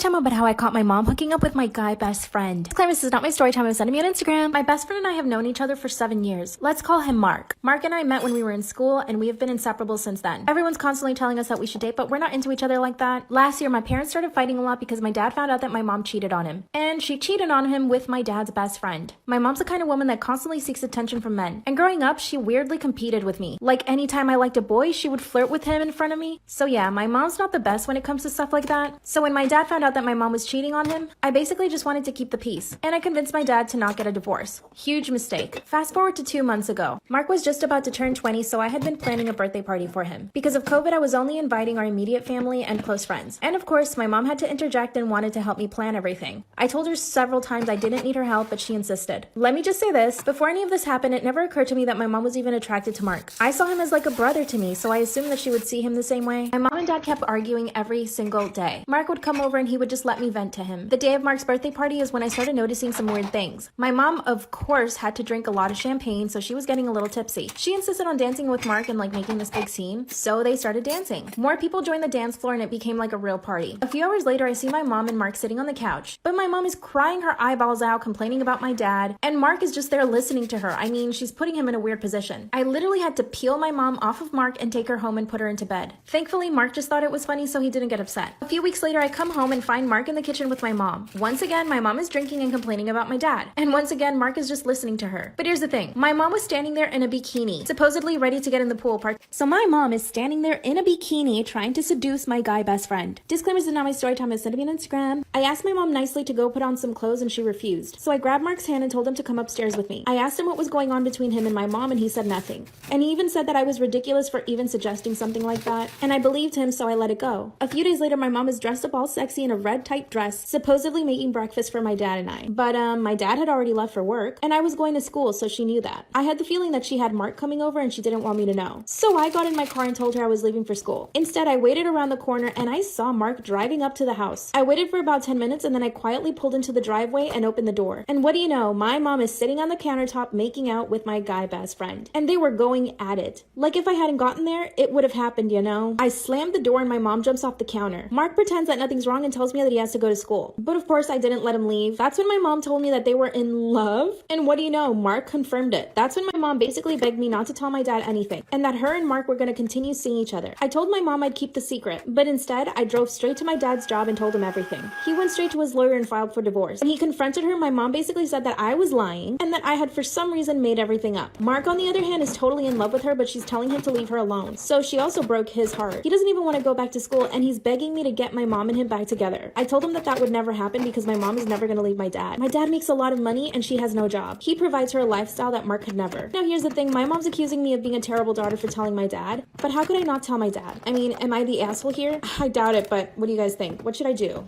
time about how I caught my mom hooking up with my guy best friend. Disclaimer, this is not my story time. I'm sending me on Instagram. My best friend and I have known each other for 7 years. Let's call him Mark. Mark and I met when we were in school, and we have been inseparable since then. Everyone's constantly telling us that we should date, but we're not into each other like that. Last year, my parents started fighting a lot because my dad found out that my mom cheated on him. And she cheated on him with my dad's best friend. My mom's the kind of woman that constantly seeks attention from men. And growing up, she weirdly competed with me. Like anytime I liked a boy, she would flirt with him in front of me. So yeah, my mom's not the best when it comes to stuff like that. So when my dad found out that my mom was cheating on him, I basically just wanted to keep the peace. And I convinced my dad to not get a divorce. Huge mistake. Fast forward to 2 months ago. Mark was just about to turn 20, so I had been planning a birthday party for him. Because of COVID, I was only inviting our immediate family and close friends. And of course, my mom had to interject and wanted to help me plan everything. I told her several times I didn't need her help, but she insisted. Let me just say this, before any of this happened, it never occurred to me that my mom was even attracted to Mark. I saw him as like a brother to me, so I assumed that she would see him the same way. My mom and dad kept arguing every single day. Mark would come over and he would just let me vent to him. The day of Mark's birthday party is when I started noticing some weird things. My mom, of course, had to drink a lot of champagne, so she was getting a little tipsy. She insisted on dancing with Mark and like making this big scene, so they started dancing. More people joined the dance floor and it became like a real party. A few hours later, I see my mom and Mark sitting on the couch, but my mom is crying her eyeballs out, complaining about my dad, and Mark is just there listening to her. I mean, she's putting him in a weird position. I literally had to peel my mom off of Mark and take her home and put her into bed. Thankfully, Mark just thought it was funny, so he didn't get upset. A few weeks later, I come home and find Mark in the kitchen with my mom. Once again, my mom is drinking and complaining about my dad. And once again, Mark is just listening to her. But here's the thing. My mom was standing there in a bikini, supposedly ready to get in the pool park. So my mom is standing there in a bikini trying to seduce my guy best friend. Disclaimer, this is not my story time. I sent me on Instagram. I asked my mom nicely to go put on some clothes and she refused. So I grabbed Mark's hand and told him to come upstairs with me. I asked him what was going on between him and my mom and he said nothing. And he even said that I was ridiculous for even suggesting something like that. And I believed him, so I let it go. A few days later, my mom is dressed up all sexy in a red tight dress, supposedly making breakfast for my dad and I. But my dad had already left for work and I was going to school, so she knew that. I had the feeling that she had Mark coming over and she didn't want me to know. So I got in my car and told her I was leaving for school. Instead, I waited around the corner and I saw Mark driving up to the house. I waited for about 10 minutes and then I quietly pulled into the driveway and opened the door. And what do you know? My mom is sitting on the countertop making out with my guy best friend. And they were going at it. Like if I hadn't gotten there, it would have happened, you know? I slammed the door and my mom jumps off the counter. Mark pretends that nothing's wrong and tells me that he has to go to school. But of course, I didn't let him leave. That's when my mom told me that they were in love. And what do you know? Mark confirmed it. That's when my mom basically begged me not to tell my dad anything and that her and Mark were going to continue seeing each other. I told my mom I'd keep the secret, but instead I drove straight to my dad's job and told him everything. He went straight to his lawyer and filed for divorce. When he confronted her, my mom basically said that I was lying and that I had for some reason made everything up. Mark, on the other hand, is totally in love with her, but she's telling him to leave her alone. So she also broke his heart. He doesn't even want to go back to school and he's begging me to get my mom and him back together. I told him that that would never happen because my mom is never going to leave my dad. My dad makes a lot of money and she has no job. He provides her a lifestyle that Mark could never. Now here's the thing, my mom's accusing me of being a terrible daughter for telling my dad, but how could I not tell my dad? I mean, am I the asshole here? I doubt it, but what do you guys think? What should I do?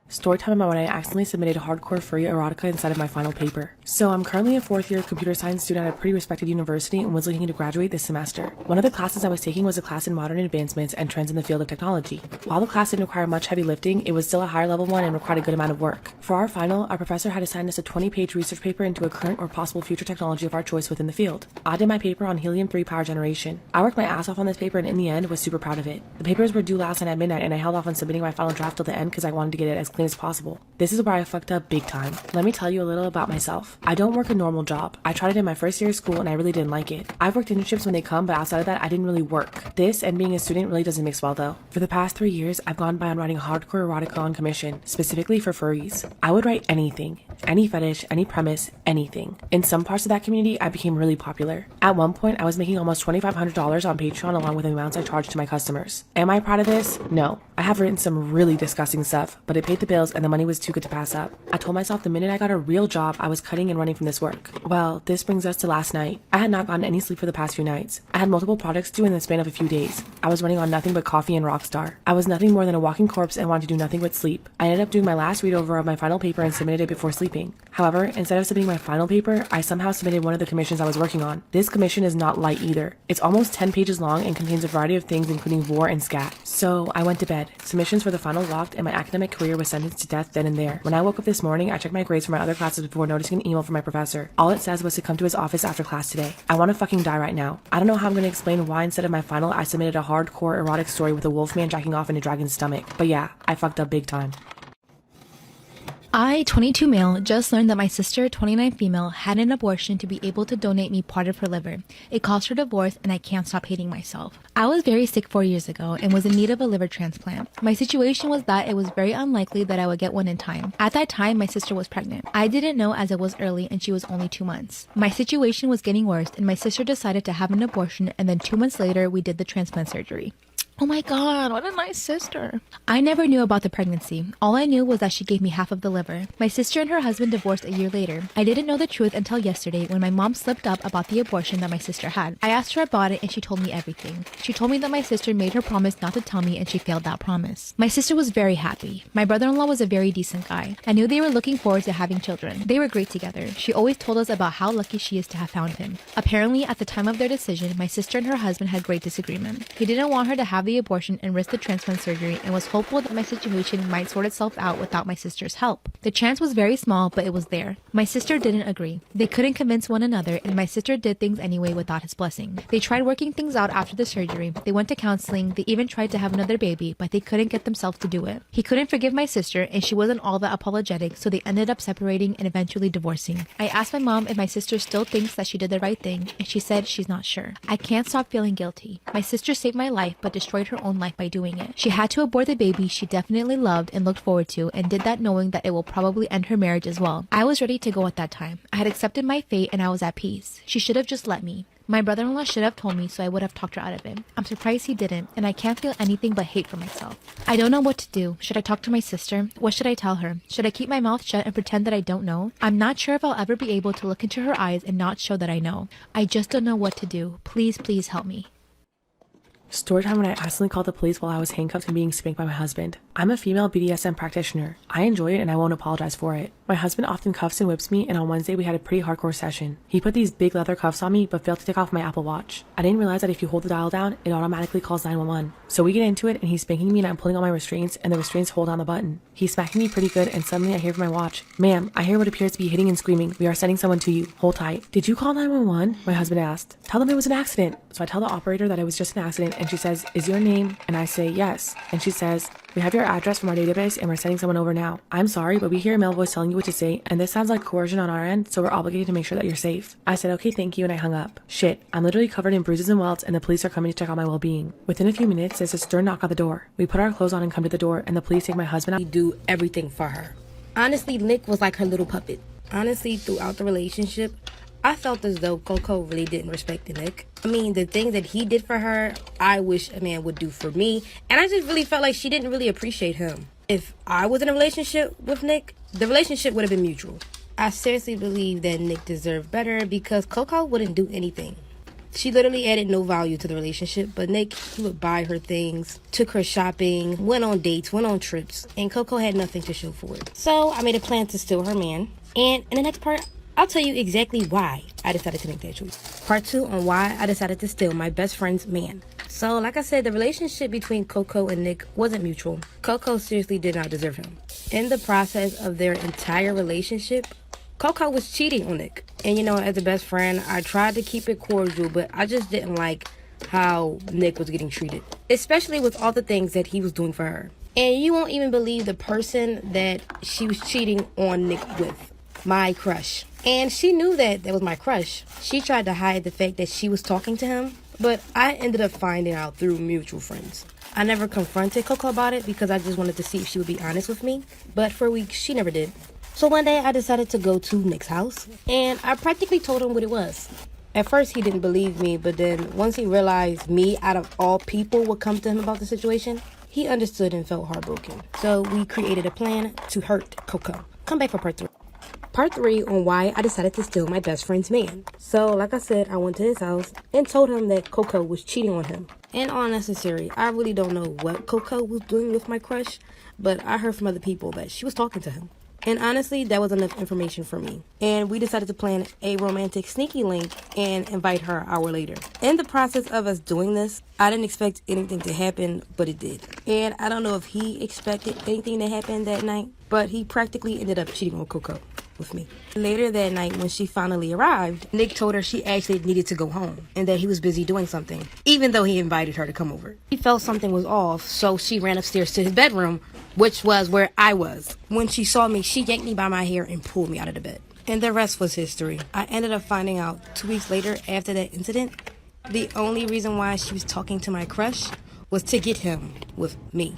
Storytime about when I accidentally submitted hardcore furry erotica inside of my final paper. So I'm currently a 4th year computer science student at a pretty respected university and was looking to graduate this semester. One of the classes I was taking was a class in modern advancements and trends in the field of technology. While the class didn't require much heavy lifting, it was still a higher level one and required a good amount of work. For our final, our professor had assigned us a 20-page research paper into a current or possible future technology of our choice within the field. I did my paper on helium-3 power generation. I worked my ass off on this paper and in the end was super proud of it. The papers were due last night at midnight and I held off on submitting my final draft till the end because I wanted to get it as clean as possible. This is where I fucked up big time. Let me tell you a little about myself. I don't work a normal job. I tried it in my first year of school and I really didn't like it. I've worked internships when they come, but outside of that, I didn't really work. This and being a student really doesn't mix well though. For the past 3 years, I've gone by on writing hardcore erotica on commission, specifically for furries. I would write anything, any fetish, any premise, anything. In some parts of that community, I became really popular. At one point, I was making almost $2,500 on Patreon along with the amounts I charged to my customers. Am I proud of this? No. I have written some really disgusting stuff, but it paid the bills and the money was too good to pass up. I told myself the minute I got a real job, I was cutting and running from this work. Well, this brings us to last night. I had not gotten any sleep for the past few nights. I had multiple projects due in the span of a few days. I was running on nothing but coffee and Rockstar. I was nothing more than a walking corpse and wanted to do nothing but sleep. I ended up doing my last read over of my final paper and submitted it before sleep sleeping. However, instead of submitting my final paper, I somehow submitted one of the commissions I was working on. This commission is not light either. It's almost 10 pages long and contains a variety of things including war and scat. So I went to bed. Submissions for the final locked and my academic career was sentenced to death then and there. When I woke up this morning, I checked my grades for my other classes before noticing an email from my professor. All it says was to come to his office after class today. I want to fucking die right now. I don't know how I'm going to explain why instead of my final I submitted a hardcore erotic story with a wolfman jacking off in a dragon's stomach. But yeah, I fucked up big time. I, 22 male, just learned that my sister, 29 female, had an abortion to be able to donate me part of her liver. It caused her divorce and I can't stop hating myself. I was very sick 4 years ago and was in need of a liver transplant. My situation was that it was very unlikely that I would get one in time. At that time, my sister was pregnant. I didn't know as it was early and she was only 2 months. My situation was getting worse and my sister decided to have an abortion and then 2 months later we did the transplant surgery. Oh my god, what a nice sister. I never knew about the pregnancy. All I knew was that she gave me half of the liver. My sister and her husband divorced a year later. I didn't know the truth until yesterday when my mom slipped up about the abortion that my sister had. I asked her about it and she told me everything. She told me that my sister made her promise not to tell me and she failed that promise. My sister was very happy. My brother-in-law was a very decent guy. I knew they were looking forward to having children. They were great together. She always told us about how lucky she is to have found him. Apparently, at the time of their decision, my sister and her husband had great disagreement. He didn't want her to have the abortion and risk the transplant surgery and was hopeful that my situation might sort itself out without my sister's help. The chance was very small, but it was there. My sister didn't agree. They couldn't convince one another and my sister did things anyway without his blessing. They tried working things out after the surgery. They went to counseling. They even tried to have another baby, but they couldn't get themselves to do it. He couldn't forgive my sister and she wasn't all that apologetic, so they ended up separating and eventually divorcing. I asked my mom if my sister still thinks that she did the right thing and she said she's not sure. I can't stop feeling guilty. My sister saved my life but destroyed her own life by doing it. She had to abort the baby she definitely loved and looked forward to and did that knowing that it will probably end her marriage as well. I was ready to go at that time. I had accepted my fate and I was at peace. She should have just let me. My brother-in-law should have told me so I would have talked her out of it. I'm surprised he didn't and I can't feel anything but hate for myself. I don't know what to do. Should I talk to my sister? What should I tell her? Should I keep my mouth shut and pretend that I don't know? I'm not sure if I'll ever be able to look into her eyes and not show that I know. I just don't know what to do. Please, please help me. Storytime when I accidentally called the police while I was handcuffed and being spanked by my husband. I'm a female BDSM practitioner. I enjoy it and I won't apologize for it. My husband often cuffs and whips me, and on Wednesday we had a pretty hardcore session. He put these big leather cuffs on me but failed to take off my Apple Watch. I didn't realize that if you hold the dial down, it automatically calls 911. So we get into it and he's spanking me and I'm pulling on my restraints and the restraints hold on the button. He's smacking me pretty good and suddenly I hear from my watch, "Ma'am, I hear what appears to be hitting and screaming. We are sending someone to you. Hold tight." "Did you call 911? My husband asked. "Tell them it was an accident." So I tell the operator that it was just an accident and she says, "Is your name?" And I say, "Yes." And she says, "We have your address from our database and we're sending someone over now. I'm sorry, but we hear a male voice telling you what to say and this sounds like coercion on our end, so we're obligated to make sure that you're safe." I said, "Okay, thank you," and I hung up. Shit, I'm literally covered in bruises and welts and the police are coming to check on my well-being. Within a few minutes, there's a stern knock on the door. We put our clothes on and come to the door and the police take my husband out. We do everything for her. Honestly, Nick was like her little puppet. Honestly, throughout the relationship, I felt as though Coco really didn't respect Nick. I mean, the things that he did for her, I wish a man would do for me. And I just really felt like she didn't really appreciate him. If I was in a relationship with Nick, the relationship would have been mutual. I seriously believe that Nick deserved better because Coco wouldn't do anything. She literally added no value to the relationship, but Nick, he would buy her things, took her shopping, went on dates, went on trips, and Coco had nothing to show for it. So I made a plan to steal her man. And in the next part, I'll tell you exactly why I decided to make that choice. Part 2 on why I decided to steal my best friend's man. So like I said, the relationship between Coco and Nick wasn't mutual. Coco seriously did not deserve him. In the process of their entire relationship, Coco was cheating on Nick. And you know, as a best friend, I tried to keep it cordial, but I just didn't like how Nick was getting treated. Especially with all the things that he was doing for her. And you won't even believe the person that she was cheating on Nick with. My crush. And she knew that was my crush. She tried to hide the fact that she was talking to him, but I ended up finding out through mutual friends. I never confronted Coco about it because I just wanted to see if she would be honest with me, but for weeks she never did. So one day I decided to go to Nick's house and I practically told him what it was. At first he didn't believe me, but then once he realized me out of all people would come to him about the situation, he understood and felt heartbroken. So we created a plan to hurt Coco. Come back for part 3. Part 3 on why I decided to steal my best friend's man. So, like I said, I went to his house and told him that Coco was cheating on him. And unnecessary, I really don't know what Coco was doing with my crush, but I heard from other people that she was talking to him. And honestly, that was enough information for me. And we decided to plan a romantic sneaky link and invite her an hour later. In the process of us doing this, I didn't expect anything to happen, but it did. And I don't know if he expected anything to happen that night, but he practically ended up cheating on Coco with me. Later that night, when she finally arrived, Nick told her she actually needed to go home and that he was busy doing something, even though he invited her to come over. He felt something was off, so she ran upstairs to his bedroom, which was where I was. When she saw me, she yanked me by my hair and pulled me out of the bed. And the rest was history. I ended up finding out 2 weeks later after that incident, the only reason why she was talking to my crush was to get him with me.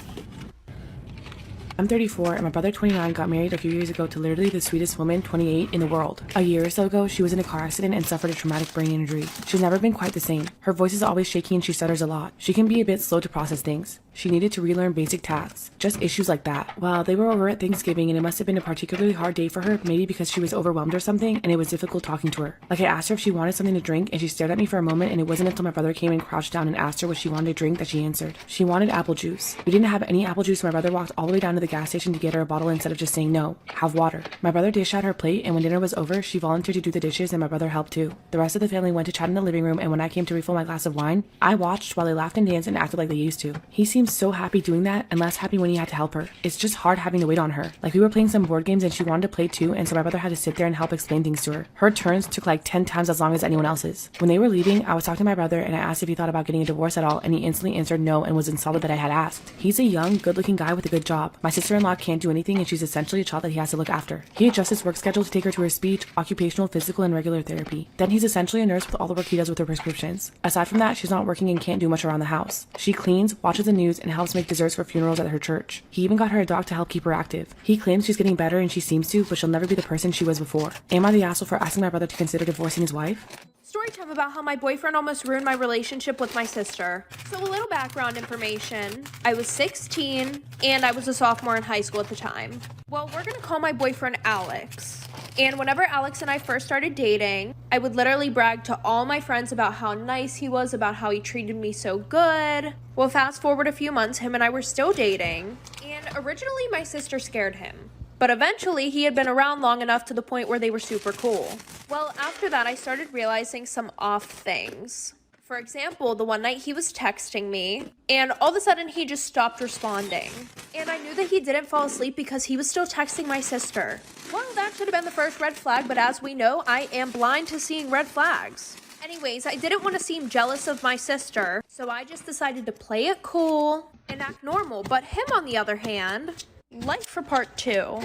I'm 34 and my brother 29 got married a few years ago to literally the sweetest woman 28 in the world. A year or so ago, she was in a car accident and suffered a traumatic brain injury. She's never been quite the same. Her voice is always shaky and she stutters a lot. She can be a bit slow to process things. She needed to relearn basic tasks. Just issues like that. Well, they were over at Thanksgiving and it must have been a particularly hard day for her, maybe because she was overwhelmed or something and it was difficult talking to her. Like I asked her if she wanted something to drink and she stared at me for a moment, and it wasn't until my brother came and crouched down and asked her what she wanted to drink that she answered. She wanted apple juice. We didn't have any apple juice, so my brother walked all the way down to the gas station to get her a bottle instead of just saying no, have water. My brother dished out her plate, and when dinner was over, she volunteered to do the dishes and my brother helped too. The rest of the family went to chat in the living room, and when I came to refill my glass of wine, I watched while they laughed and danced and acted like they used to. He seemed so happy doing that and less happy when he had to help her. It's just hard having to wait on her. Like we were playing some board games and she wanted to play too, and so my brother had to sit there and help explain things to her. Her turns took like 10 times as long as anyone else's. When they were leaving, I was talking to my brother and I asked if he thought about getting a divorce at all, and he instantly answered no and was insulted that I had asked. He's a young, good-looking guy with a good job. My sister-in-law can't do anything and she's essentially a child that he has to look after. He adjusts his work schedule to take her to her speech, occupational, physical, and regular therapy. Then he's essentially a nurse with all the work he does with her prescriptions. Aside from that, she's not working and can't do much around the house. She cleans, watches the news, and helps make desserts for funerals at her church. He even got her a dog to help keep her active. He claims she's getting better and she seems to, but she'll never be the person she was before. Am I the asshole for asking my brother to consider divorcing his wife? Story time about how my boyfriend almost ruined my relationship with my sister. So a little background information. I was 16 and I was a sophomore in high school at the time. Well, we're gonna call my boyfriend Alex. And whenever Alex and I first started dating, I would literally brag to all my friends about how nice he was, about how he treated me so good. Well, fast forward a few months, him and I were still dating. And originally my sister scared him. But eventually, he had been around long enough to the point where they were super cool. Well, after that, I started realizing some off things. For example, the one night he was texting me, and all of a sudden he just stopped responding. And I knew that he didn't fall asleep because he was still texting my sister. Well, that should have been the first red flag, but as we know, I am blind to seeing red flags. Anyways, I didn't want to seem jealous of my sister, so I just decided to play it cool and act normal. But him, on the other hand... Life for part 2.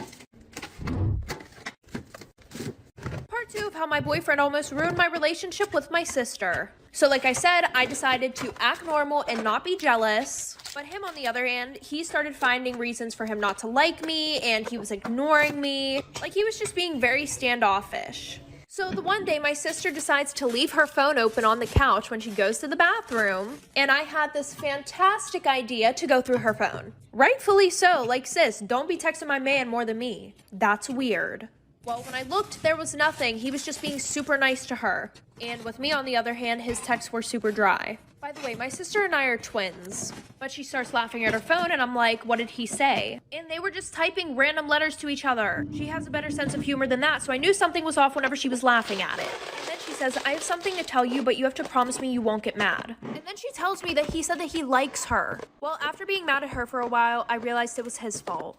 Part 2 of how my boyfriend almost ruined my relationship with my sister. So like I said, I decided to act normal and not be jealous. But him, on the other hand, he started finding reasons for him not to like me, and he was ignoring me. Like he was just being very standoffish. So the one day my sister decides to leave her phone open on the couch when she goes to the bathroom, and I had this fantastic idea to go through her phone. Rightfully so, like sis, don't be texting my man more than me. That's weird. Well, when I looked, there was nothing. He was just being super nice to her. And with me, on the other hand, his texts were super dry. By the way, my sister and I are twins. But she starts laughing at her phone and I'm like, what did he say? And they were just typing random letters to each other. She has a better sense of humor than that, so I knew something was off whenever she was laughing at it. And then she says, I have something to tell you, but you have to promise me you won't get mad. And then she tells me that he said that he likes her. Well, after being mad at her for a while, I realized it was his fault.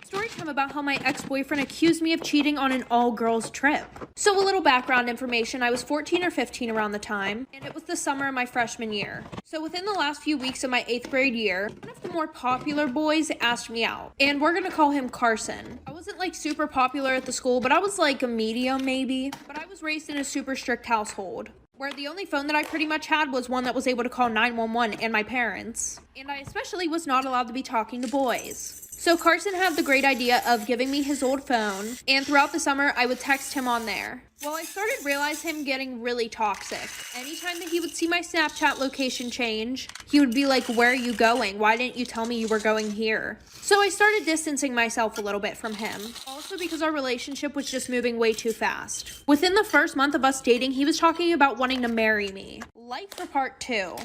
Story time about how my ex-boyfriend accused me of cheating on an all-girls trip. So a little background information, I was 14 or 15 around the time, and it was the summer of my freshman year. So within the last few weeks of my 8th grade year, one of the more popular boys asked me out, and we're gonna call him Carson. I wasn't like super popular at the school, but I was like a medium maybe, but I was raised in a super strict household, where the only phone that I pretty much had was one that was able to call 911 and my parents. And I especially was not allowed to be talking to boys. So Carson had the great idea of giving me his old phone, and throughout the summer, I would text him on there. Well, I started realizing him getting really toxic. Anytime that he would see my Snapchat location change, he would be like, where are you going? Why didn't you tell me you were going here? So I started distancing myself a little bit from him. Also because our relationship was just moving way too fast. Within the first month of us dating, he was talking about wanting to marry me. Life for part 2.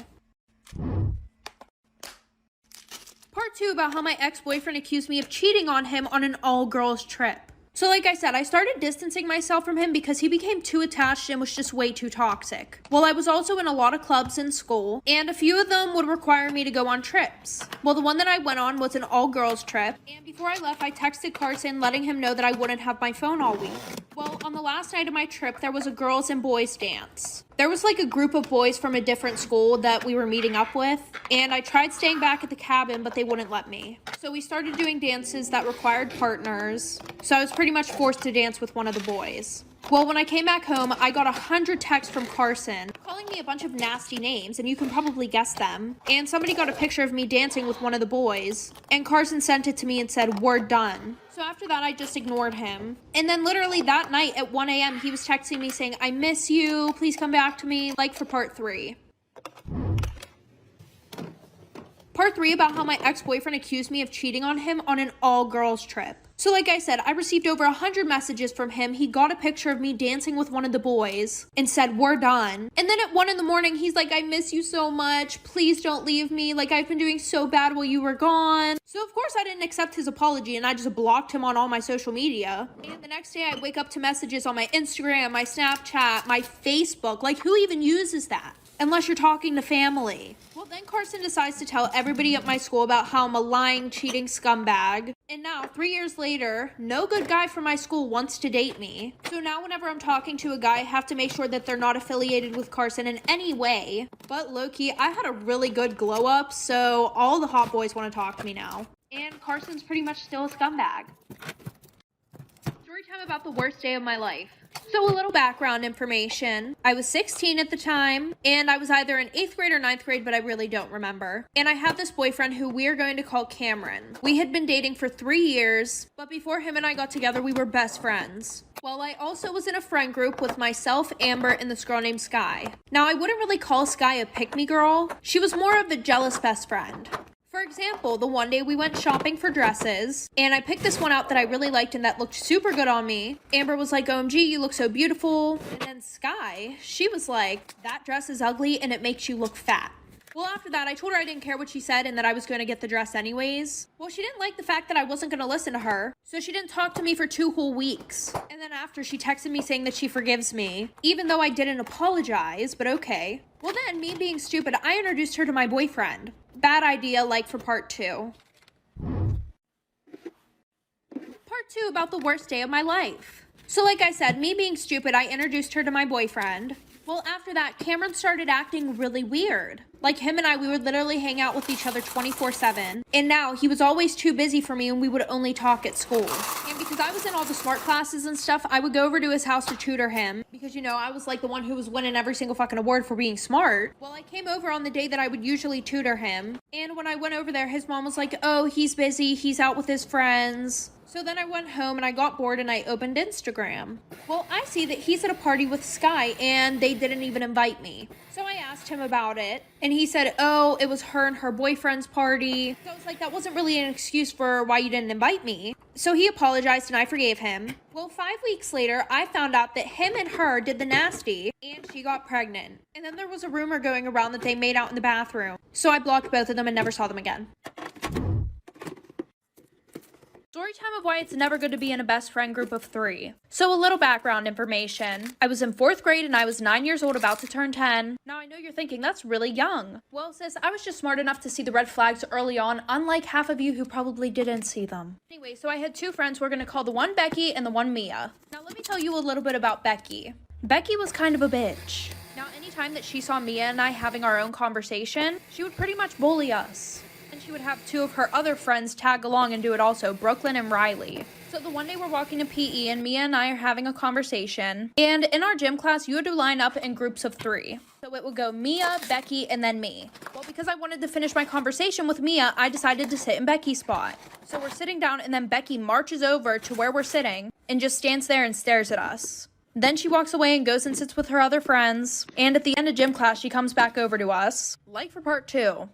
Part 2 about how my ex-boyfriend accused me of cheating on him on an all-girls trip. So like I said, I started distancing myself from him because he became too attached and was just way too toxic. Well, I was also in a lot of clubs in school, and a few of them would require me to go on trips. Well, the one that I went on was an all-girls trip, and before I left, I texted Carson letting him know that I wouldn't have my phone all week. Well, on the last night of my trip, there was a girls and boys dance. There was like a group of boys from a different school that we were meeting up with, and I tried staying back at the cabin, but they wouldn't let me. So we started doing dances that required partners, so I was pretty much forced to dance with one of the boys. Well, when I came back home, I got 100 texts from Carson calling me a bunch of nasty names, and you can probably guess them. And somebody got a picture of me dancing with one of the boys, and Carson sent it to me and said, "We're done." So after that, I just ignored him. And then literally that night at 1 a.m., he was texting me saying, "I miss you, please come back to me," like for part 3. Part 3 about how my ex-boyfriend accused me of cheating on him on an all-girls trip. So like I said, I received over 100 messages from him. He got a picture of me dancing with one of the boys and said, "We're done." And then at 1 in the morning, he's like, "I miss you so much. Please don't leave me. Like, I've been doing so bad while you were gone." So of course I didn't accept his apology and I just blocked him on all my social media. And the next day I wake up to messages on my Instagram, my Snapchat, my Facebook. Like, who even uses that? Unless you're talking to family. Well, then Carson decides to tell everybody at my school about how I'm a lying, cheating scumbag. And now, 3 years later, no good guy from my school wants to date me. So now whenever I'm talking to a guy, I have to make sure that they're not affiliated with Carson in any way. But low-key, I had a really good glow-up, so all the hot boys want to talk to me now. And Carson's pretty much still a scumbag. Story time about the worst day of my life. So a little background information. I was 16 at the time, and I was either in 8th grade or 9th grade, but I really don't remember. And I had this boyfriend who we are going to call Cameron. We had been dating for 3 years, but before him and I got together, we were best friends. Well, I also was in a friend group with myself, Amber, and this girl named Sky. Now, I wouldn't really call Sky a pick-me girl. She was more of a jealous best friend. For example, the one day we went shopping for dresses, and I picked this one out that I really liked and that looked super good on me. Amber was like, "OMG, you look so beautiful." And then Sky, she was like, "That dress is ugly and it makes you look fat." Well, after that, I told her I didn't care what she said and that I was going to get the dress anyways. Well, she didn't like the fact that I wasn't going to listen to her, so she didn't talk to me for 2 whole weeks. And then after, she texted me saying that she forgives me, even though I didn't apologize, but okay. Well then, me being stupid, I introduced her to my boyfriend. Bad idea, like for part 2. Part 2 about the worst day of my life. So like I said, me being stupid, I introduced her to my boyfriend. Well, after that, Cameron started acting really weird. Like, him and I, we would literally hang out with each other 24/7. And now, he was always too busy for me and we would only talk at school. And because I was in all the smart classes and stuff, I would go over to his house to tutor him. Because, you know, I was like the one who was winning every single fucking award for being smart. Well, I came over on the day that I would usually tutor him. And when I went over there, his mom was like, "Oh, he's busy. He's out with his friends." So then I went home and I got bored and I opened Instagram. Well, I see that he's at a party with Sky and they didn't even invite me. So I asked him about it and he said, "Oh, it was her and her boyfriend's party." So I was like, that wasn't really an excuse for why you didn't invite me. So he apologized and I forgave him. Well, 5 weeks later, I found out that him and her did the nasty and she got pregnant. And then there was a rumor going around that they made out in the bathroom. So I blocked both of them and never saw them again. Story time of why it's never good to be in a best friend group of 3. So a little background information. I was in 4th grade and I was 9 years old, about to turn 10. Now I know you're thinking, that's really young. Well, sis, I was just smart enough to see the red flags early on, unlike half of you who probably didn't see them. Anyway, so I had 2 friends. We're going to call the one Becky and the one Mia. Now let me tell you a little bit about Becky. Becky was kind of a bitch. Now anytime that she saw Mia and I having our own conversation, she would pretty much bully us. And she would have 2 of her other friends tag along and do it also, Brooklyn and Riley. So the one day we're walking to PE and Mia and I are having a conversation. And in our gym class, you had to line up in groups of 3. So it would go Mia, Becky, and then me. Well, because I wanted to finish my conversation with Mia, I decided to sit in Becky's spot. So we're sitting down and then Becky marches over to where we're sitting and just stands there and stares at us. Then she walks away and goes and sits with her other friends. And at the end of gym class, she comes back over to us. Like for part 2.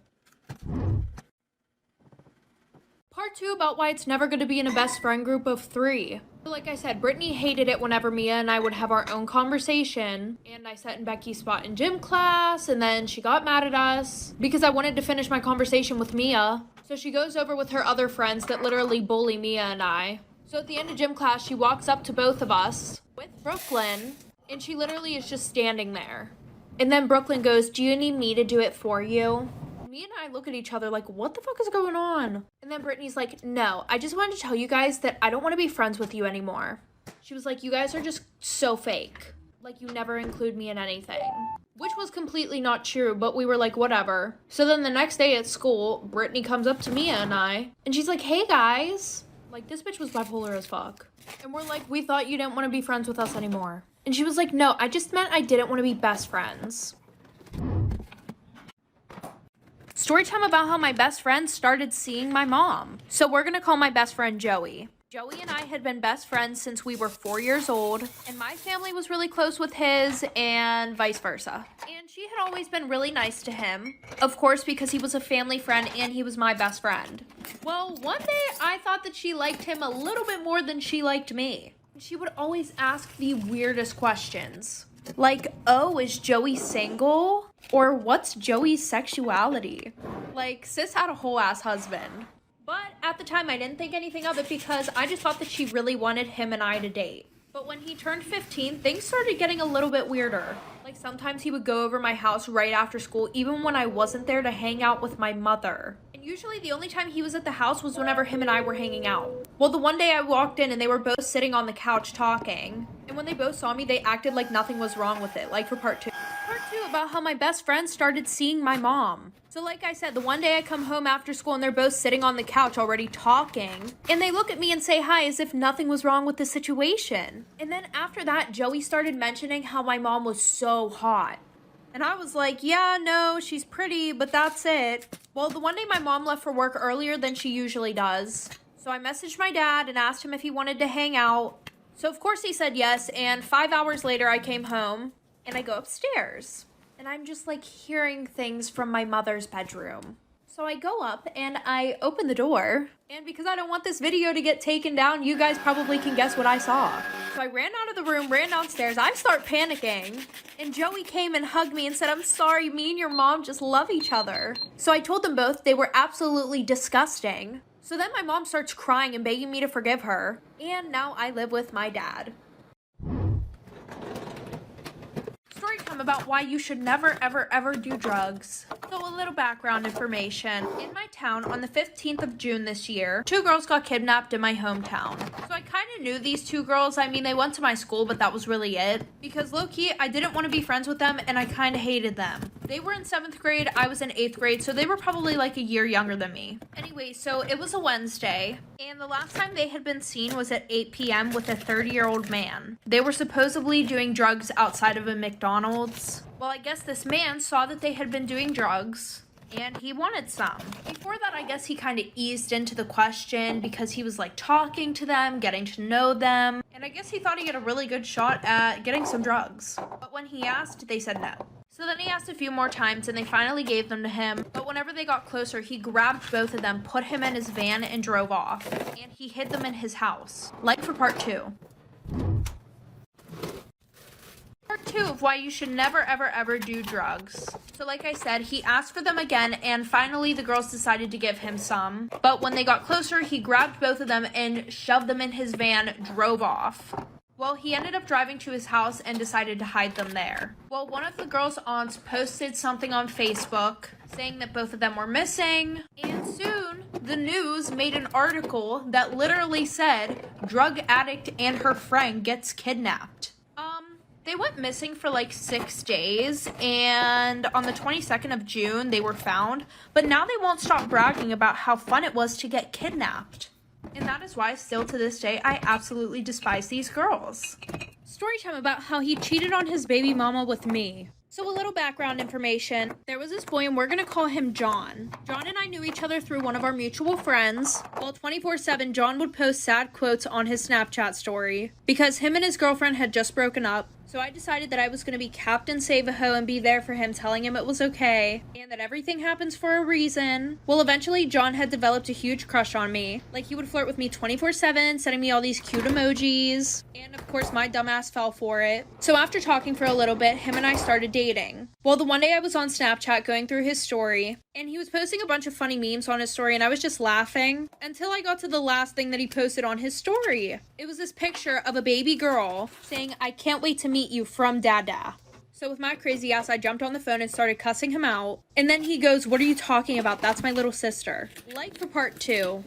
Part 2 about why it's never going to be in a best friend group of 3. Like I said, Brittany hated it whenever Mia and I would have our own conversation. And I sat in Becky's spot in gym class, and then she got mad at us because I wanted to finish my conversation with Mia. So she goes over with her other friends that literally bully Mia and I. So at the end of gym class, she walks up to both of us with Brooklyn, and she literally is just standing there. And then Brooklyn goes, "Do you need me to do it for you?" Me and I look at each other like, what the fuck is going on? And then Brittany's like, "No, I just wanted to tell you guys that I don't want to be friends with you anymore." She was like, "You guys are just so fake. Like, you never include me in anything." Which was completely not true, but we were like, whatever. So then the next day at school, Brittany comes up to Mia and I, and she's like, "Hey guys." Like, this bitch was bipolar as fuck. And we're like, "We thought you didn't want to be friends with us anymore." And she was like, "No, I just meant I didn't want to be best friends." Story time about how my best friend started seeing my mom. So we're gonna call my best friend Joey. Joey and I had been best friends since we were 4 years old, and my family was really close with his and vice versa. And she had always been really nice to him, of course, because he was a family friend and he was my best friend. Well, one day I thought that she liked him a little bit more than she liked me. She would always ask the weirdest questions. Like, "Oh, is Joey single?" Or, "What's Joey's sexuality?" Like, sis had a whole ass husband. But at the time, I didn't think anything of it because I just thought that she really wanted him and I to date. But when he turned 15, things started getting a little bit weirder. Like, sometimes he would go over my house right after school, even when I wasn't there, to hang out with my mother. And usually the only time he was at the house was whenever him and I were hanging out. Well, the one day I walked in and they were both sitting on the couch talking. And when they both saw me, they acted like nothing was wrong with it, like for part 2. Part 2 about how my best friend started seeing my mom. So like I said, the one day I come home after school and they're both sitting on the couch already talking. And they look at me and say hi as if nothing was wrong with the situation. And then after that, Joey started mentioning how my mom was so hot. And I was like, "Yeah, no, she's pretty, but that's it." Well, the one day my mom left for work earlier than she usually does. So I messaged my dad and asked him if he wanted to hang out. So of course he said yes, and 5 hours later I came home and I go upstairs. And I'm just like hearing things from my mother's bedroom. So I go up and I open the door. And because I don't want this video to get taken down, you guys probably can guess what I saw. So I ran out of the room, ran downstairs. I start panicking. And Joey came and hugged me and said, "I'm sorry, me and your mom just love each other." So I told them both they were absolutely disgusting. So then my mom starts crying and begging me to forgive her. And now I live with my dad. Story time about why you should never, ever, ever do drugs. So a little background information. In my town, on the 15th of June this year, 2 girls got kidnapped in my hometown. So I kind of knew these 2 girls. I mean, they went to my school, but that was really it. Because low-key, I didn't want to be friends with them, and I kind of hated them. They were in 7th grade, I was in 8th grade, so they were probably like a year younger than me. Anyway, so it was a Wednesday, and the last time they had been seen was at 8 p.m. with a 30-year-old man. They were supposedly doing drugs outside of a McDonald's. Well, I guess this man saw that they had been doing drugs, and he wanted some. Before that, I guess he kind of eased into the question because he was like talking to them, getting to know them, and I guess he thought he had a really good shot at getting some drugs. But when he asked, they said no. So then he asked a few more times and they finally gave them to him. But whenever they got closer, he grabbed both of them, put him in his van, and drove off. And he hid them in his house. Like for part 2. Part 2 of why you should never, ever, ever do drugs. So like I said, he asked for them again, and finally the girls decided to give him some. But when they got closer, he grabbed both of them and shoved them in his van, drove off. Well, he ended up driving to his house and decided to hide them there. Well, one of the girls' aunts posted something on Facebook saying that both of them were missing. And soon, the news made an article that literally said, "Drug addict and her friend gets kidnapped." They went missing for like 6 days, and on the 22nd of June, they were found. But now they won't stop bragging about how fun it was to get kidnapped. And that is why, still to this day, I absolutely despise these girls. Story time about how he cheated on his baby mama with me. So a little background information. There was this boy, and we're gonna call him John. John and I knew each other through one of our mutual friends. Well, 24/7, John would post sad quotes on his Snapchat story because him and his girlfriend had just broken up. So I decided that I was going to be Captain Save-A-Ho and be there for him, telling him it was okay, and that everything happens for a reason. Well, eventually, John had developed a huge crush on me. Like, he would flirt with me 24/7, sending me all these cute emojis, and of course, my dumbass fell for it. So after talking for a little bit, him and I started dating. Well, the one day I was on Snapchat going through his story, and he was posting a bunch of funny memes on his story, and I was just laughing until I got to the last thing that he posted on his story. It was this picture of a baby girl saying, "I can't wait to meet you from Dada." So with my crazy ass, I jumped on the phone and started cussing him out. And then he goes, "What are you talking about? That's my little sister." Like for part 2.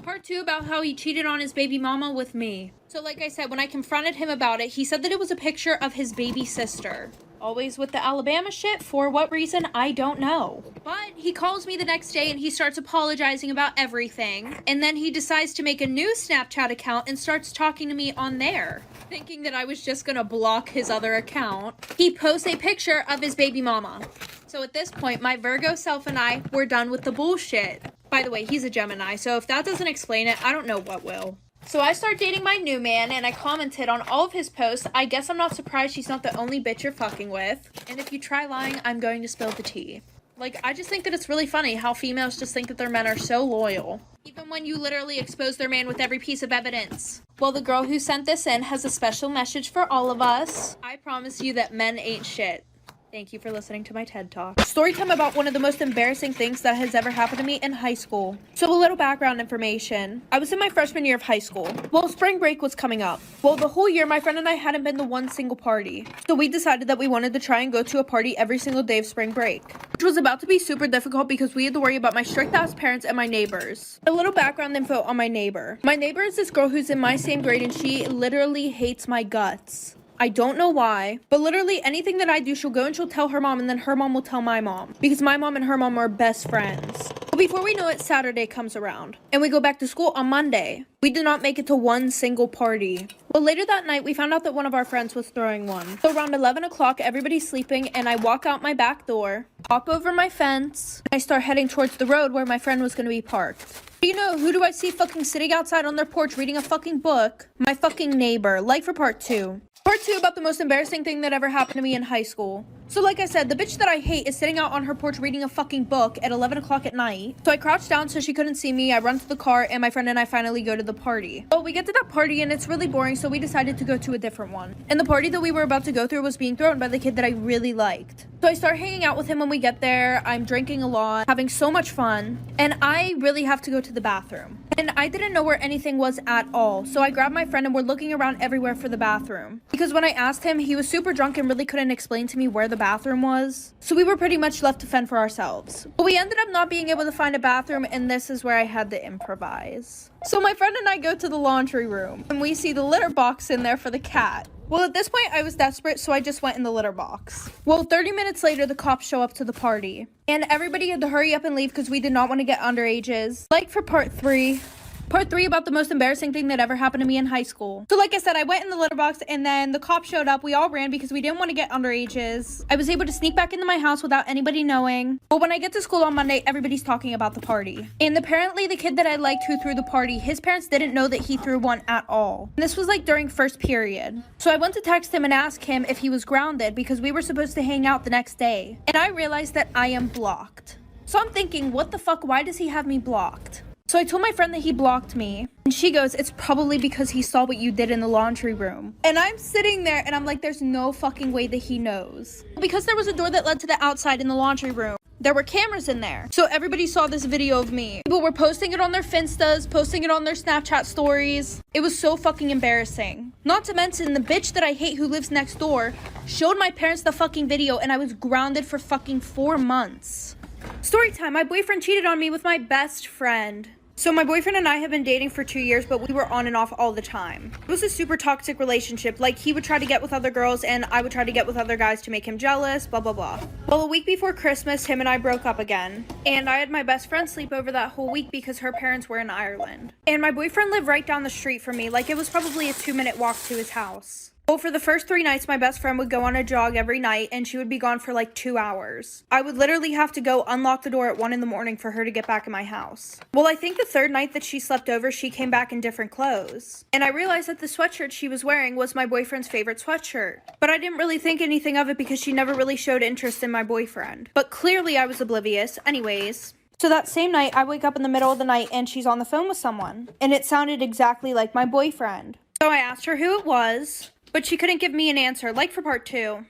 Part 2 about how he cheated on his baby mama with me. So like I said, when I confronted him about it, he said that it was a picture of his baby sister. Always with the Alabama shit, for what reason, I don't know. But he calls me the next day and he starts apologizing about everything. And then he decides to make a new Snapchat account and starts talking to me on there, thinking that I was just gonna block his other account. He posts a picture of his baby mama. So at this point, my Virgo self and I were done with the bullshit. By the way, he's a Gemini, so if that doesn't explain it, I don't know what will. So I start dating my new man, and I commented on all of his posts. I guess I'm not surprised she's not the only bitch you're fucking with. And if you try lying, I'm going to spill the tea. Like, I just think that it's really funny how females just think that their men are so loyal, even when you literally expose their man with every piece of evidence. Well, the girl who sent this in has a special message for all of us. I promise you that men ain't shit. Thank you for listening to my TED Talk. Story time about one of the most embarrassing things that has ever happened to me in high school. So a little background information. I was in my freshman year of high school. Well, spring break was coming up. Well, the whole year, my friend and I hadn't been to one single party. So we decided that we wanted to try and go to a party every single day of spring break, which was about to be super difficult because we had to worry about my strict-ass parents and my neighbors. A little background info on my neighbor. My neighbor is this girl who's in my same grade, and she literally hates my guts. I don't know why, but literally anything that I do, she'll go and she'll tell her mom, and then her mom will tell my mom, because my mom and her mom are best friends. But before we know it, Saturday comes around, and we go back to school on Monday. We did not make it to one single party. Well, later that night, we found out that one of our friends was throwing one. So around 11 o'clock, everybody's sleeping, and I walk out my back door, hop over my fence, and I start heading towards the road where my friend was going to be parked. You know, who do I see fucking sitting outside on their porch reading a fucking book? My fucking neighbor. Like for part 2. Part 2 about the most embarrassing thing that ever happened to me in high school. So like I said, the bitch that I hate is sitting out on her porch reading a fucking book at 11 o'clock at night. So I crouch down so she couldn't see me. I run to the car, and my friend and I finally go to the party. Well, we get to that party and it's really boring, so we decided to go to a different one. And the party that we were about to go through was being thrown by the kid that I really liked. So I start hanging out with him when we get there. I'm drinking a lot, having so much fun, and I really have to go to the bathroom. And I didn't know where anything was at all. So I grabbed my friend and we're looking around everywhere for the bathroom. Because when I asked him, he was super drunk and really couldn't explain to me where the bathroom was. So we were pretty much left to fend for ourselves. But we ended up not being able to find a bathroom, and this is where I had to improvise. So my friend and I go to the laundry room, and we see the litter box in there for the cat. Well, at this point, I was desperate, so I just went in the litter box. Well, 30 minutes later, the cops show up to the party. And everybody had to hurry up and leave because we did not want to get underages. Like for part 3. Part 3 about the most embarrassing thing that ever happened to me in high school. So like I said, I went in the litter box, and then the cops showed up. We all ran because we didn't want to get underages. I was able to sneak back into my house without anybody knowing. But when I get to school on Monday, everybody's talking about the party. And apparently the kid that I liked who threw the party, his parents didn't know that he threw one at all. And this was like during first period. So I went to text him and ask him if he was grounded because we were supposed to hang out the next day. And I realized that I am blocked. So I'm thinking, what the fuck? Why does he have me blocked? So I told my friend that he blocked me, and she goes, "It's probably because he saw what you did in the laundry room." And I'm sitting there and I'm like, there's no fucking way that he knows. Because there was a door that led to the outside in the laundry room. There were cameras in there. So everybody saw this video of me. People were posting it on their Finstas, posting it on their Snapchat stories. It was so fucking embarrassing. Not to mention the bitch that I hate who lives next door showed my parents the fucking video, and I was grounded for fucking 4 months. Story time, my boyfriend cheated on me with my best friend. So my boyfriend and I have been dating for 2 years, but we were on and off all the time. It was a super toxic relationship. Like, he would try to get with other girls, and I would try to get with other guys to make him jealous, blah, blah, blah. Well, a week before Christmas, him and I broke up again. And I had my best friend sleep over that whole week because her parents were in Ireland. And my boyfriend lived right down the street from me. Like, it was probably a 2-minute walk to his house. Well, for the first 3 nights, my best friend would go on a jog every night, and she would be gone for like 2 hours. I would literally have to go unlock the door at 1 in the morning for her to get back in my house. Well, I think the 3rd night that she slept over, she came back in different clothes. And I realized that the sweatshirt she was wearing was my boyfriend's favorite sweatshirt. But I didn't really think anything of it because she never really showed interest in my boyfriend. But clearly I was oblivious. Anyways. So that same night, I wake up in the middle of the night and she's on the phone with someone. And it sounded exactly like my boyfriend. So I asked her who it was, but she couldn't give me an answer, like for part 2.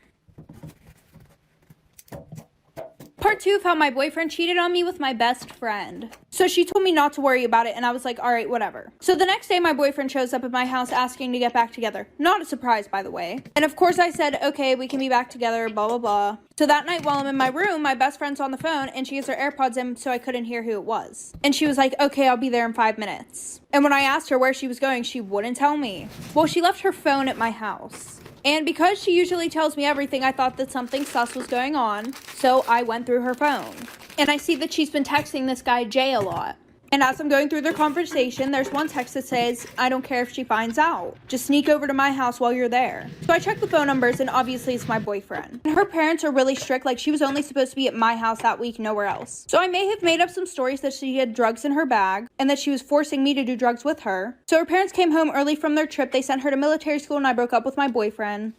Part 2 found my boyfriend cheated on me with my best friend. So she told me not to worry about it, and I was like, alright, whatever. So the next day, my boyfriend shows up at my house asking to get back together. Not a surprise, by the way. And of course I said, okay, we can be back together, blah, blah, blah. So that night while I'm in my room, my best friend's on the phone, and she has her AirPods in, so I couldn't hear who it was. And she was like, okay, I'll be there in 5 minutes. And when I asked her where she was going, she wouldn't tell me. Well, she left her phone at my house. And because she usually tells me everything, I thought that something sus was going on, so I went through her phone. And I see that she's been texting this guy Jay a lot. And as I'm going through their conversation, there's one text that says, I don't care if she finds out. Just sneak over to my house while you're there. So I check the phone numbers, and obviously it's my boyfriend. And her parents are really strict, like she was only supposed to be at my house that week, nowhere else. So I may have made up some stories that she had drugs in her bag, and that she was forcing me to do drugs with her. So her parents came home early from their trip, they sent her to military school, and I broke up with my boyfriend.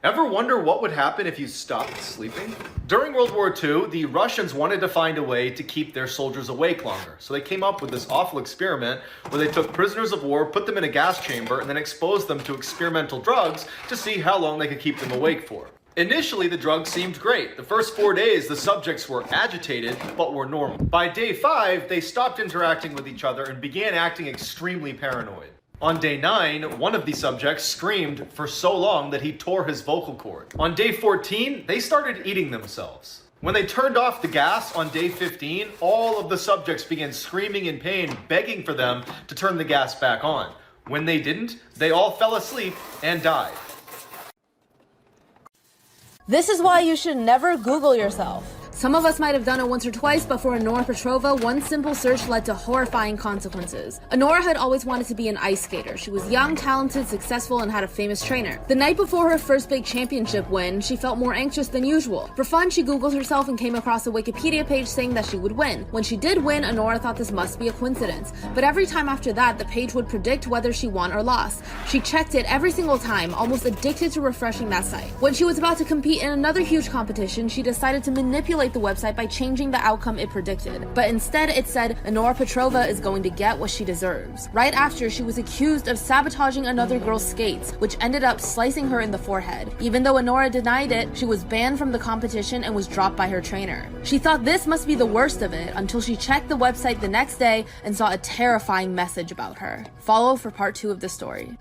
Ever wonder what would happen if you stopped sleeping? During World War II, the Russians wanted to find a way to keep their soldiers awake longer. So they came up with this awful experiment where they took prisoners of war, put them in a gas chamber, and then exposed them to experimental drugs to see how long they could keep them awake for. Initially, the drugs seemed great. The first 4 days, the subjects were agitated, but were normal. By day 5, they stopped interacting with each other and began acting extremely paranoid. On day 9, one of the subjects screamed for so long that he tore his vocal cord. On day 14, they started eating themselves. When they turned off the gas on day 15, all of the subjects began screaming in pain, begging for them to turn the gas back on. When they didn't, they all fell asleep and died. This is why you should never Google yourself. Some of us might have done it once or twice, but for Honora Petrova, one simple search led to horrifying consequences. Honora had always wanted to be an ice skater. She was young, talented, successful, and had a famous trainer. The night before her first big championship win, she felt more anxious than usual. For fun, she Googled herself and came across a Wikipedia page saying that she would win. When she did win, Honora thought this must be a coincidence. But every time after that, the page would predict whether she won or lost. She checked it every single time, almost addicted to refreshing that site. When she was about to compete in another huge competition, she decided to manipulate the website by changing the outcome it predicted. But instead, it said Honora Petrova is going to get what she deserves. Right after, she was accused of sabotaging another girl's skates, which ended up slicing her in the forehead. Even though Honora denied it, she was banned from the competition and was dropped by her trainer. She thought this must be the worst of it until she checked the website the next day and saw a terrifying message about her. Follow for part 2 of the story.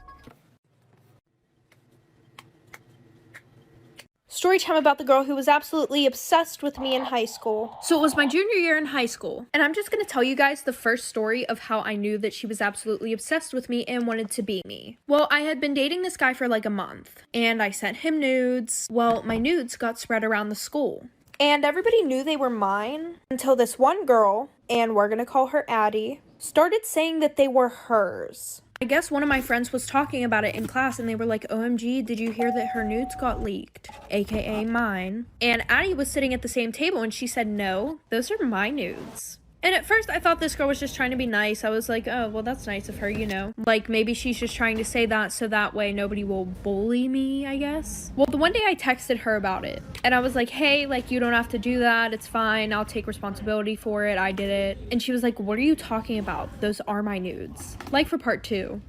Story time about the girl who was absolutely obsessed with me in high school. So it was my junior year in high school, and I'm just going to tell you guys the first story of how I knew that she was absolutely obsessed with me and wanted to be me. Well, I had been dating this guy for like a month, and I sent him nudes. Well, my nudes got spread around the school. And everybody knew they were mine until this one girl, and we're going to call her Addie, started saying that they were hers. I guess one of my friends was talking about it in class and they were like, OMG, did you hear that her nudes got leaked? AKA mine. And Addie was sitting at the same table and she said, no, those are my nudes. And at first I thought this girl was just trying to be nice. I was like, oh, well, that's nice of her, you know. Like, maybe she's just trying to say that so that way nobody will bully me, I guess. Well, the one day I texted her about it. And I was like, hey, like, you don't have to do that. It's fine. I'll take responsibility for it. I did it. And she was like, what are you talking about? Those are my nudes. Like for part 2.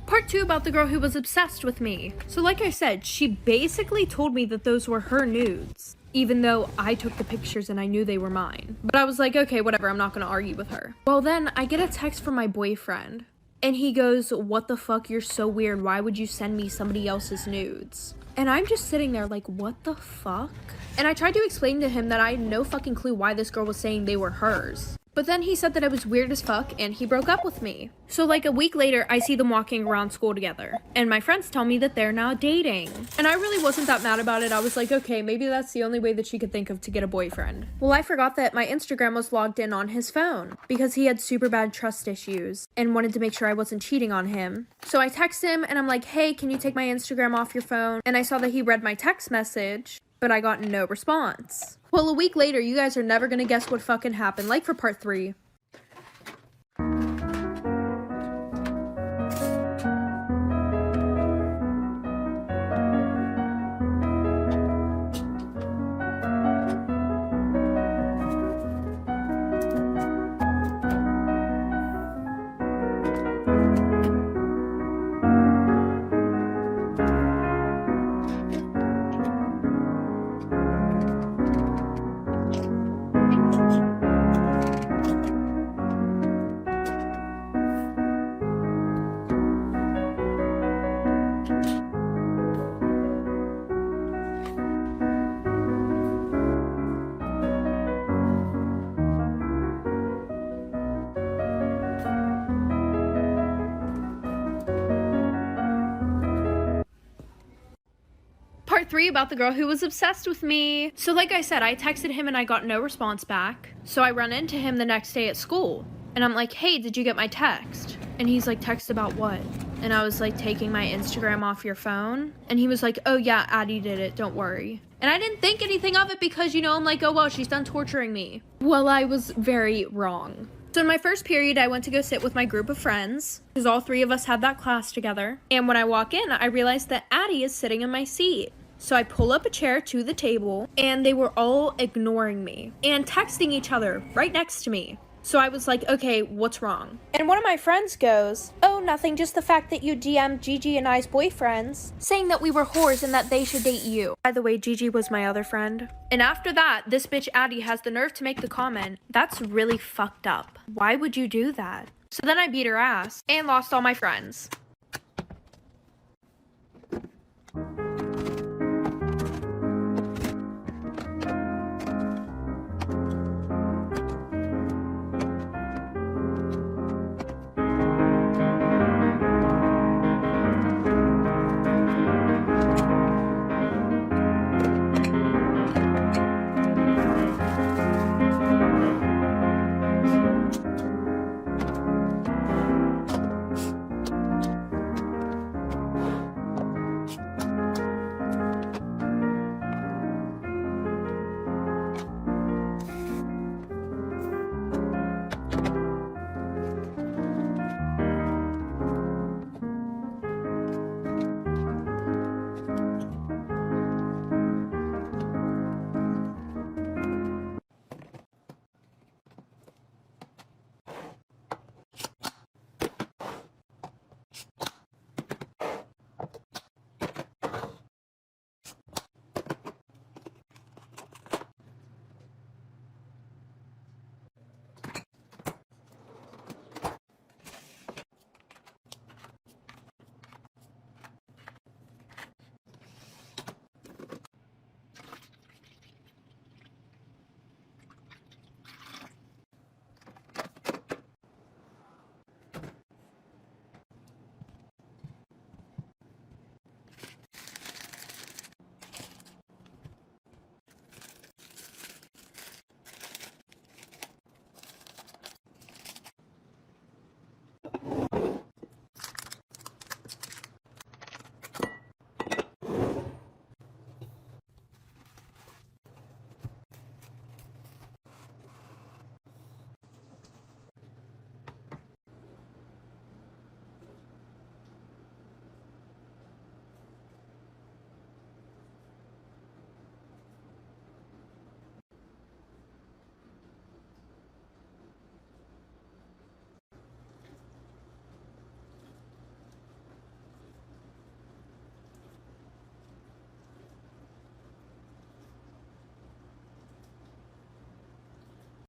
Part 2 about the girl who was obsessed with me. So like I said, she basically told me that those were her nudes, even though I took the pictures and I knew they were mine. But I was like, okay, whatever, I'm not gonna argue with her. Well, then I get a text from my boyfriend, and he goes, what the fuck, you're so weird, why would you send me somebody else's nudes? And I'm just sitting there like, what the fuck? And I tried to explain to him that I had no fucking clue why this girl was saying they were hers. But then he said that I was weird as fuck and he broke up with me. So like a week later, I see them walking around school together. And my friends tell me that they're now dating. And I really wasn't that mad about it. I was like, okay, maybe that's the only way that she could think of to get a boyfriend. Well, I forgot that my Instagram was logged in on his phone because he had super bad trust issues and wanted to make sure I wasn't cheating on him. So I text him and I'm like, hey, can you take my Instagram off your phone? And I saw that he read my text message, but I got no response. Well, a week later, you guys are never gonna guess what fucking happened, like for part 3. Part 3 about the girl who was obsessed with me. So like I said, I texted him and I got no response back. So I run into him the next day at school. And I'm like, hey, did you get my text? And he's like, text about what? And I was like, taking my Instagram off your phone? And he was like, oh yeah, Addie did it, don't worry. And I didn't think anything of it because, you know, I'm like, oh well, she's done torturing me. Well, I was very wrong. So in my first period, I went to go sit with my group of friends, because all 3 of us had that class together. And when I walk in, I realized that Addie is sitting in my seat. So I pull up a chair to the table, and they were all ignoring me and texting each other right next to me. So I was like, okay, what's wrong? And one of my friends goes, oh, nothing, just the fact that you DM'd Gigi and I's boyfriends, saying that we were whores and that they should date you. By the way, Gigi was my other friend. And after that, this bitch Addie has the nerve to make the comment, that's really fucked up. Why would you do that? So then I beat her ass and lost all my friends.